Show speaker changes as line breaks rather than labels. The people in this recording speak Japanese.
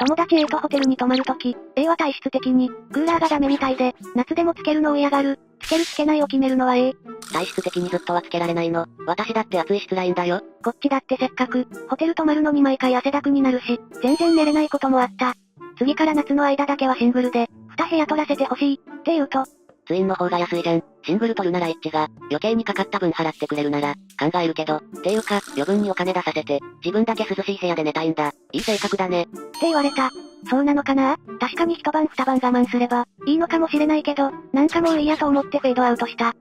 友達 A とホテルに泊まるとき、A は体質的に、クーラーがダメみたいで、夏でもつけるのを嫌がる。つけるつけないを決めるのは A。
体質的にずっとはつけられないの。私だって暑い室ラインだよ。
こっちだってせっかく、ホテル泊まるのに毎回汗だくになるし、全然寝れないこともあった。次から夏の間だけはシングルで、2部屋取らせてほしい、って言うと、
ツインの方が安いじゃん。シングル取るならエッチが、余計にかかった分払ってくれるなら、考えるけど、っていうか、余分にお金出させて、自分だけ涼しい部屋で寝たいんだ。いい性格だね。
って言われた。そうなのかな？確かに一晩二晩我慢すれば、いいのかもしれないけど、なんかもういいやと思ってフェードアウトした。